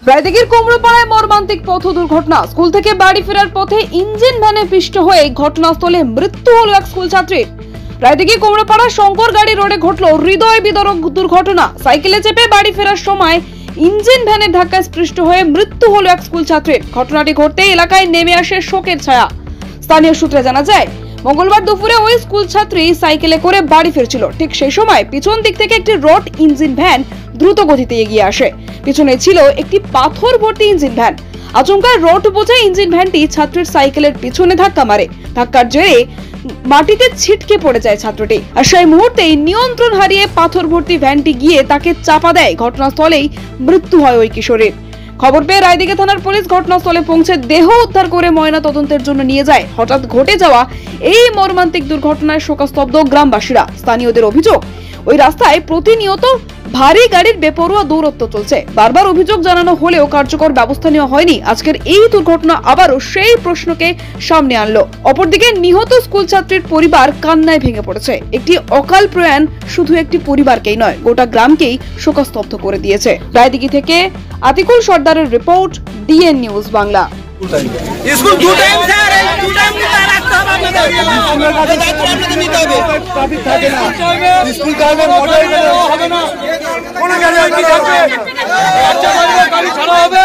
রায়দিঘির কুমড়োপাড়ায় মর্মান্তিক পথ দুর্ঘটনা। স্কুল থেকে বাড়ি ফেরার পথে ইঞ্জিন ভ্যানে পিষ্ট হয়ে ঘটনাস্থলে মৃত্যু হল এক স্কুল ছাত্রীর। রায়দিঘি কুমড়োপাড়া শঙ্করগাড়ি রোডে ঘটল হৃদয় বিদারক দুর্ঘটনা। সাইকেলে চেপে বাড়ি ফেরার সময় ইঞ্জিন ভ্যানের ধাক্কায় স্পৃষ্ট হয়ে মৃত্যু হল এক স্কুল ছাত্রীর। ঘটনাটি ঘটতেই এলাকায় নেমে আসে শোকের ছায়া। স্থানীয় সূত্রে জানা যায়, মঙ্গলবার দুপুরে ওই স্কুল ছাত্রী সাইকেলে করে বাড়ি ফিরছিল। ঠিক সেই সময় পিছন দিক থেকে একটি রড ইঞ্জিন ভ্যান দ্রুত গতিতে এগিয়ে আসে। পিছনে ছিল একটি পাথর ভর্তি ইঞ্জিন ভ্যান। আচমকা রড বোঝাই ইঞ্জিন ভ্যানটি ছাত্রীর সাইকেলের পিছনে ধাক্কা মারে। ধাক্কার জেরে মাটিতে ছিটকে পড়ে যায় ছাত্রটি। আর সেই মুহূর্তেই নিয়ন্ত্রণ হারিয়ে পাথর ভর্তি ভ্যানটি গিয়ে তাকে চাপা দেয়। ঘটনাস্থলেই মৃত্যু হয় ওই কিশোরীর। খবর পেয়ে রায়দিঘি থানার পুলিশ ঘটনাস্থলে পৌঁছে দেহ উদ্ধার করে ময়না তদন্তের জন্য নিয়ে যায়। হঠাৎ ঘটে যাওয়া এই মর্মান্তিক দুর্ঘটনায় শোকস্তব্ধ গ্রামবাসীরা। স্থানীয়দের অভিযোগ, ওই রাস্তায় প্রতিনিয়ত ভারী গাড়ির বেপরোয়া দৌরত্ব চলছে। বারবার অভিযোগ জানানো হলেও কার্যকর ব্যবস্থা নেওয়া হয়নি। আজকের এই দুর্ঘটনা আবারও সেই প্রশ্নকে সামনে আনলো। অপরদিকে নিহত স্কুল ছাত্রীর পরিবার কান্নায় ভেঙে পড়েছে। একটি অকাল প্রয়াণ শুধু একটি পরিবারকেই নয়, গোটা গ্রামকেই শোকস্তব্ধ করে দিয়েছে। রায়দিঘি থেকে আতিকুল সর্দারের report, DN news Bangla. School দু টাইম স্যার, এই দু টাইম নিতে রাখতে হবে আপনাদের। আপনাদের নিতে হবে। ট্রাফিক থাকে না, স্কুল টাইমে মোটর গেলে হবে না, কোন গাড়ি আর কি যাবে, বাচ্চা গাড়ি ছাড়া হবে।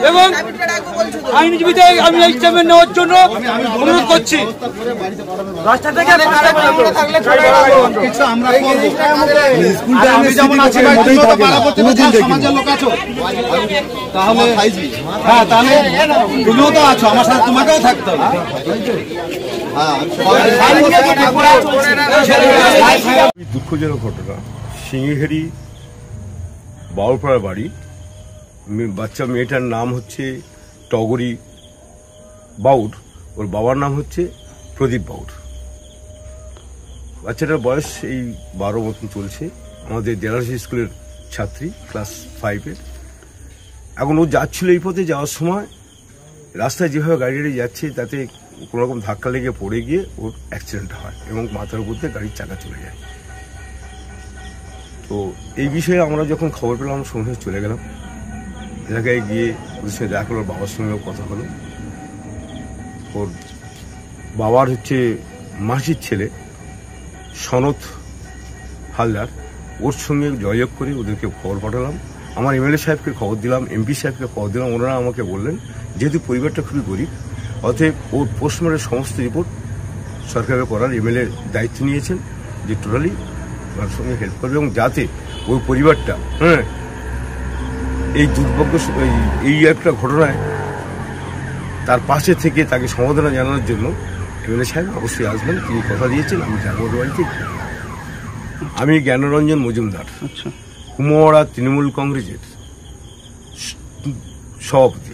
এবং আইনজীবীদের আমি এই স্টেটমেন্ট নেওয়ার জন্য অনুরোধ করছি। রাস্তা থেকে কিছু আমরা করব। স্কুল টাইমে যেমন আছে মোটেই থাকে না, কোনদিন দেখি সমাজের লোক আছো তাহলে হ্যাঁ, তাহলে তুমিও তো আছো আমার সাথে, তোমাকেও থাকতে হবে। দুঃখজনক ঘটনা, সিঙ্গিহেরি বাউরপাড়া বাড়ি। বাচ্চা মেয়েটার নাম হচ্ছে টগরি বাউর, ওর বাবার নাম হচ্ছে প্রদীপ বাউর। বাচ্চাটার বয়স এই 12 মতন চলছে। আমাদের দেলাশি স্কুলের ছাত্রী, ক্লাস 5-এর। এখন ও যাচ্ছিল এই পথে, যাওয়ার সময় রাস্তায় যেভাবে গাড়িটা যাচ্ছে তাতে কোনোরকম ধাক্কা লেগে পড়ে গিয়ে ওর অ্যাক্সিডেন্ট হয় এবং মাথার উপর দিয়ে গাড়ির চাকা চলে যায়। তো এই বিষয়ে আমরা যখন খবর পেলাম আমরা সঙ্গে চলে গেলাম এলাকায়, গিয়ে ওদের সঙ্গে দেখা করলো, ওর বাবার সঙ্গেও কথা হলো। ওর বাবার হচ্ছে মাসির ছেলে সনৎ হালদার, ওর সঙ্গে যোগাযোগ করে ওদেরকে খবর পাঠালাম। আমার এমএলএ সাহেবকে খবর দিলাম, এমপি সাহেবকে খবর দিলাম। ওনারা আমাকে বললেন যেহেতু পরিবারটা খুবই গরিব, অতএব ওর পোস্টমর্টেমের সমস্ত রিপোর্ট সরকারের করার এমএলএ দায়িত্ব নিয়েছেন যে টোটালি ওনার সঙ্গে হেল্প করবে এবং যাতে ওই পরিবারটা এই দুর্ভাগ্য এই একটা ঘটনায় তার পাশে থেকে তাকে সমবেদনা জানানোর জন্য এমএলএ সাহেব অবশ্যই আসবেন। তিনি কথা দিয়েছেন, আমি যাবো ওর বাড়িতে। আমি জ্ঞানরঞ্জন মজুমদার, কুমোড়া তৃণমূল কংগ্রেসের সভাপতি।